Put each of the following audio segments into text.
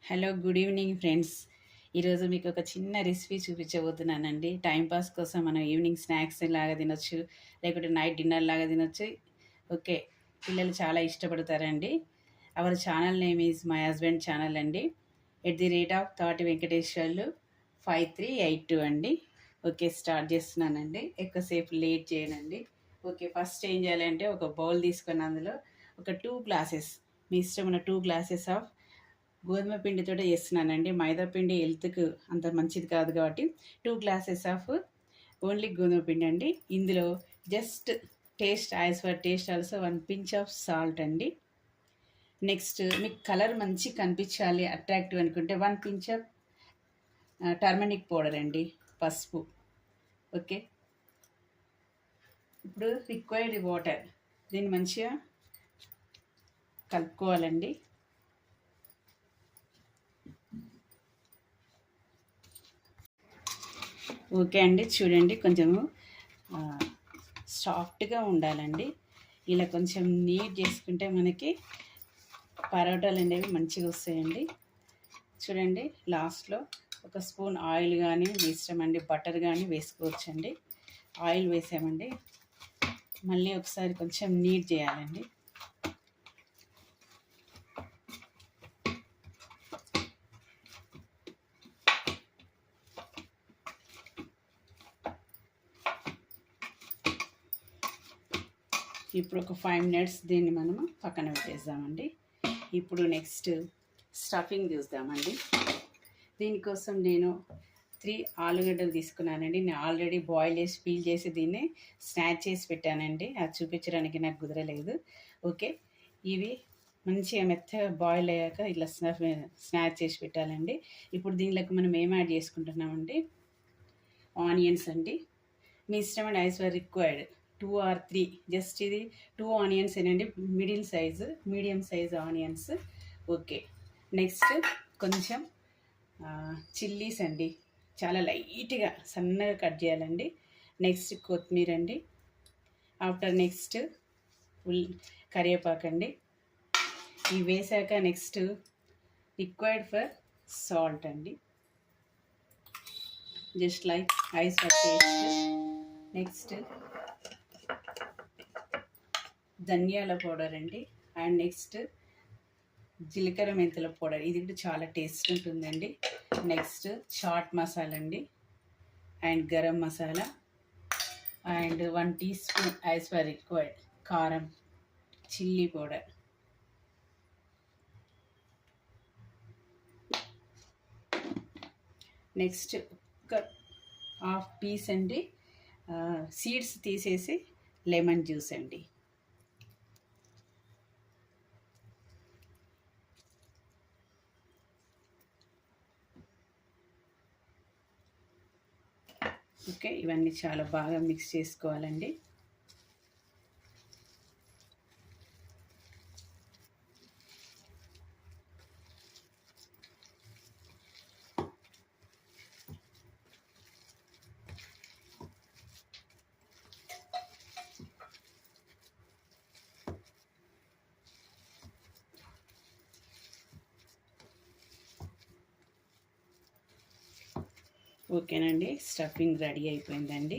Hello good evening friends. ఈరోజు మీకు ఒక చిన్న రెసిపీ చూపించబోతున్నానండి. టైంపాస్ కోసం మనం ఈవినింగ్ స్నాక్స్ లాగా తినొచ్చు, లేకుంటే నైట్ డిన్నర్ లాగా తినొచ్చు. ఓకే, పిల్లలు చాలా ఇష్టపడతారండి. Our channel name is my husband channel అండి. @తాటి వెంకటేశ్వర్లు 5382 అండి. ఓకే, స్టార్ట్ చేస్తున్నానండి. ఎక్కువసేపు లేట్ చేయనండి. ఓకే, ఫస్ట్ ఏం చేయాలంటే ఒక బౌల్ తీసుకొని అందులో ఒక 2 గ్లాసెస్, మీ ఇష్టం ఉన్న 2 గ్లాసెస్ ఆఫ్ గోధుమ పిండితో చేస్తున్నానండి. మైదా పిండి హెల్త్కు అంత మంచిది కాదు కాబట్టి 2 గ్లాసెస్ ఆఫ్ ఓన్లీ గోధుమ పిండి అండి. ఇందులో just taste as for taste also 1 pinch of salt అండి. నెక్స్ట్ మీకు కలర్ మంచి కనిపించాలి, అట్రాక్టివ్ అనుకుంటే 1 పించ్ ఆఫ్ టర్మరిక్ పౌడర్ అండి, పసుపు. ఓకే, ఇప్పుడు రిక్వైర్డ్ వాటర్, దీన్ని మంచిగా కలుపుకోవాలండి. ఓకే అండి, చూడండి కొంచెము సాఫ్ట్గా ఉండాలండి. ఇలా కొంచెం నీట్ చేసుకుంటే మనకి పరోటాలు అనేవి మంచిగా వస్తాయండి. చూడండి, లాస్ట్లో ఒక స్పూన్ ఆయిల్ కానీ మీ ఇష్టం అండి, బటర్ కానీ వేసుకోవచ్చండి. ఆయిల్ వేసామండి, మళ్ళీ ఒకసారి కొంచెం నీట్ చేయాలండి. ఇప్పుడు ఒక 5 మినిట్స్ దీన్ని మనము పక్కన పెట్టేద్దామండి. ఇప్పుడు నెక్స్ట్ స్టఫింగ్ చూద్దామండి. దీనికోసం నేను 3 ఆలుగడ్డలు తీసుకున్నానండి. నేను ఆల్రెడీ బాయిల్ చేసి పీల్ చేసి దీన్ని స్నాచ్ చేసి పెట్టానండి. అది చూపించడానికి నాకు కుదరలేదు. ఓకే, ఇవి మంచిగా మెత్తగా బాయిల్ అయ్యాక ఇట్లా స్నాచ్ చేసి పెట్టాలండి. ఇప్పుడు దీనిలోకి మనం ఏం యాడ్ చేసుకుంటున్నామండి, ఆనియన్స్ అండి. మీ ఇష్టమైన as per required 2 or 3, just ఇది 2 ఆనియన్స్ ఏనండి, medium size onions. Okay, next కొంచెం చిల్లీస్ అండి, చాలా లైట్గా సన్నగా కట్ చేయాలండి. నెక్స్ట్ కొత్తిమీర అండి. ఆఫ్టర్ నెక్స్ట్ కరివేపాకు అండి. ఇవి వేసాక నెక్స్ట్ రిక్వైర్డ్ ఫర్ సాల్ట్ అండి, just like ice for taste. Next ధనియాల పౌడర్ అండి. అండ్ నెక్స్ట్ జీలకర్ర మెంతుల పౌడర్, ఇది కూడా చాలా టేస్ట్ ఉంటుందండి. నెక్స్ట్ చాట్ మసాలా అండి, and garam masala, and 1 teaspoon as per required కారం, చిల్లీ పౌడర్. నెక్స్ట్ ఒక హాఫ్ పీస్ అండి సీడ్స్ తీసేసి లెమన్ జ్యూస్ అండి. ఓకే, ఇవన్నీ చాలా బాగా మిక్స్ చేసుకోవాలండి. ఓకేనండి, స్టఫింగ్ రెడీ అయిపోయిందండి.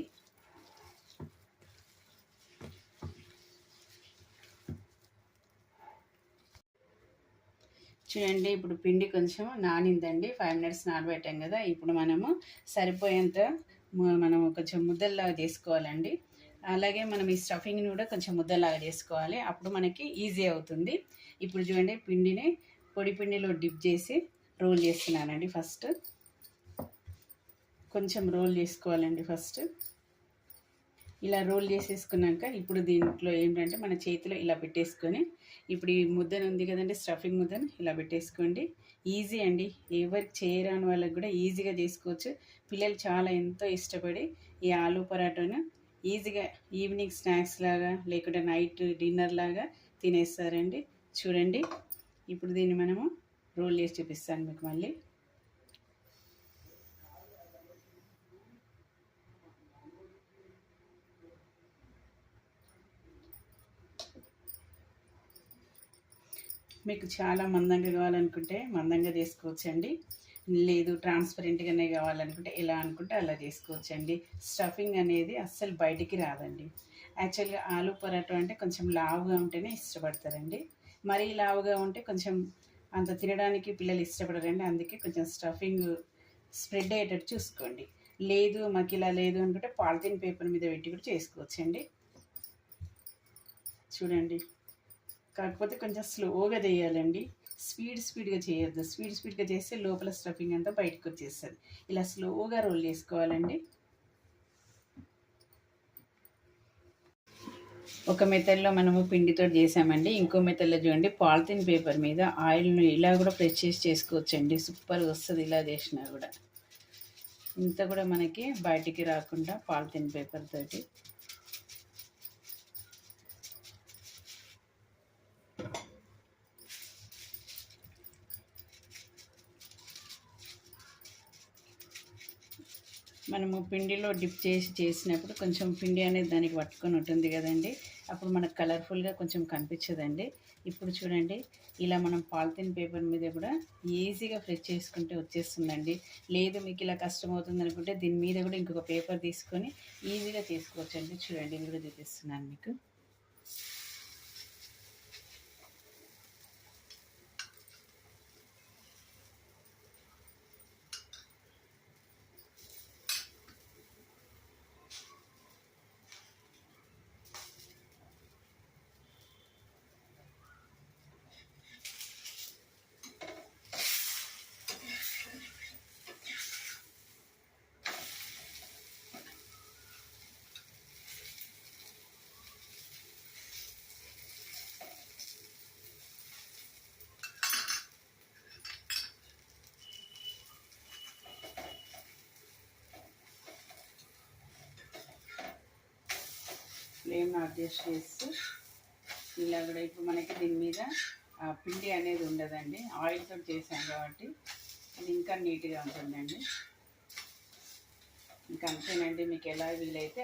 చూడండి, ఇప్పుడు పిండి కొంచెం నానిందండి. 5 మినిట్స్ నానబెట్టాం కదా. ఇప్పుడు మనము సరిపోయేంత మనం కొంచెం ముద్దల్లాగా చేసుకోవాలండి. అలాగే మనం ఈ స్టఫింగ్ని కూడా కొంచెం ముద్దలాగా చేసుకోవాలి, అప్పుడు మనకి ఈజీ అవుతుంది. ఇప్పుడు చూడండి, పిండిని పొడి పిండిలో డిప్ చేసి రోల్ చేస్తున్నానండి. ఫస్ట్ కొంచెం రోల్ చేసుకోవాలండి. ఫస్ట్ ఇలా రోల్ చేసేసుకున్నాక ఇప్పుడు దీంట్లో ఏంటంటే మన చేతిలో ఇలా పెట్టేసుకొని, ఇప్పుడు ఈ ముద్దను ఉంది కదండి, స్టఫింగ్ ముద్దను ఇలా పెట్టేసుకోండి. ఈజీ అండి, ఎవరికి చేయరాని వాళ్ళకి కూడా ఈజీగా చేసుకోవచ్చు. పిల్లలు చాలా ఎంతో ఇష్టపడి ఈ ఆలూ పరాటాను ఈజీగా ఈవినింగ్ స్నాక్స్ లాగా లేకుంటే నైట్ డిన్నర్ లాగా తినేస్తారండి. చూడండి, ఇప్పుడు దీన్ని మనము రోల్ చేసి చూపిస్తాను మీకు మళ్ళీ. మీకు చాలా మందంగా కావాలనుకుంటే మందంగా చేసుకోవచ్చండి. లేదు ట్రాన్స్పరెంట్గానే కావాలనుకుంటే ఎలా అనుకుంటే అలా చేసుకోవచ్చండి. స్టఫింగ్ అనేది అస్సలు బయటికి రాదండి. యాక్చువల్గా ఆలు పరాటా అంటే కొంచెం లావుగా ఉంటేనే ఇష్టపడతారండి. మరీ లావుగా ఉంటే కొంచెం అంత తినడానికి పిల్లలు ఇష్టపడరండి. అందుకే కొంచెం స్టఫింగ్ స్ప్రెడ్ అయ్యేటట్టు చూసుకోండి. లేదు మాకు ఇలా లేదు అనుకుంటే పాలిథిన్ పేపర్ మీద పెట్టి కూడా చేసుకోవచ్చండి. చూడండి, కాకపోతే కొంచెం స్లోగా చేయాలండి. స్పీడ్గా చేయొద్దు. స్పీడ్గా చేస్తే లోపల స్టఫింగ్ అంతా బయటకు వచ్చేస్తుంది. ఇలా స్లోగా రోల్ చేసుకోవాలండి. ఒక మెథడ్లో మనము పిండితో చేసామండి. ఇంకో మెథడ్లో చూడండి, పాలిథిన్ పేపర్ మీద ఆయిల్ను ఇలా కూడా ప్రెస్ చేసి చేసుకోవచ్చండి. సూపర్గా వస్తుంది ఇలా చేసినా కూడా. ఇంత కూడా మనకి బయటికి రాకుండా పాలిథిన్ పేపర్ తోటి మనము పిండిలో డిప్ చేసినప్పుడు కొంచెం పిండి అనేది దానికి పట్టుకొని ఉంటుంది కదండి. అప్పుడు మనకు కలర్ఫుల్గా కొంచెం కనిపించదండి. ఇప్పుడు చూడండి, ఇలా మనం పాలిథిన్ పేపర్ మీద కూడా ఈజీగా ఫ్రెష్ చేసుకుంటే వచ్చేస్తుందండి. లేదు మీకు ఇలా కష్టమవుతుంది అనుకుంటే దీని మీద కూడా ఇంకొక పేపర్ తీసుకొని ఈజీగా చేసుకోవచ్చండి. చూడండి, ఇది కూడా చూపిస్తున్నాను మీకు. ఫ్లేమ్ అడ్జస్ట్ చేస్తూ ఇలా కూడా ఇప్పుడు మనకి దీని మీద పిండి అనేది ఉండదండి. ఆయిల్తో చేసాం కాబట్టి అది ఇంకా నీట్గా ఉంటుందండి. ఇంకా అంతేనండి. మీకు ఎలా వీలైతే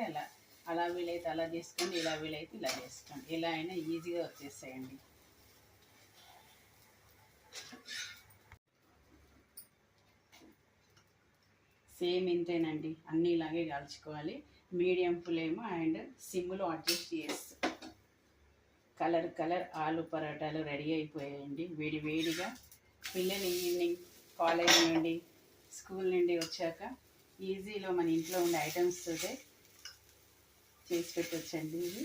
అలా వీలైతే అలా చేసుకోండి, ఇలా వీలైతే ఇలా చేసుకోండి. ఎలా అయినా ఈజీగా వచ్చేస్తాయండి. సేమ్ ఇంతేనండి. అన్నీ ఇలాగే కాల్చుకోవాలి. మీడియం ఫ్లేమ్ అండ్ సిమ్లో అడ్జస్ట్ చేస్తూ కలర్ ఆలు పరాటాలు రెడీ అయిపోయాయండి. వేడిగా పిల్లలు ఈవినింగ్ కాలేజ్ నుండి స్కూల్ నుండి వచ్చాక ఈజీలో మన ఇంట్లో ఉండే ఐటమ్స్ తోటే చేసి పెట్టొచ్చండి. ఇది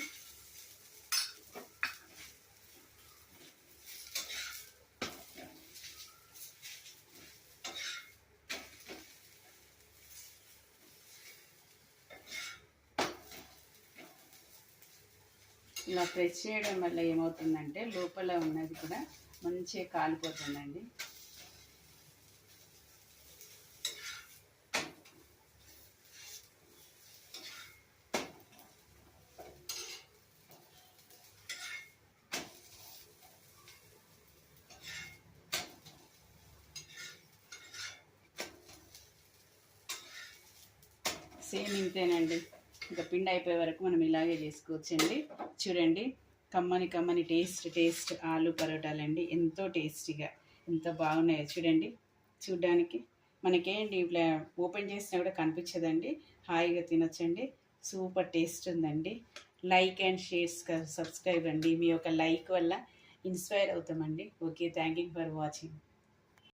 ఇలా ప్రెస్ చేయడం వల్ల ఏమవుతుందంటే లోపల ఉన్నది కూడా మంచిగా కాలిపోతుందండి. సేమ్ ఇంతేనండి. ఇంకా పిండి అయిపోయే వరకు మనం ఇలాగే చేసుకోవచ్చండి. చూడండి, కమ్మని టేస్ట్ ఆలు పరోటాలండి. ఎంతో టేస్టీగా ఎంత బాగున్నాయో చూడండి. చూడ్డానికి మనకేంటి ఇట్లా ఓపెన్ చేసినా కూడా కనిపించదండి. హాయిగా తినొచ్చండి. సూపర్ టేస్ట్ ఉందండి. లైక్ అండ్ షేర్స్ సబ్స్క్రైబ్ అండి. మీ యొక్క లైక్ వల్ల ఇన్స్పైర్ అవుతామండి. Okay, thank you for watching.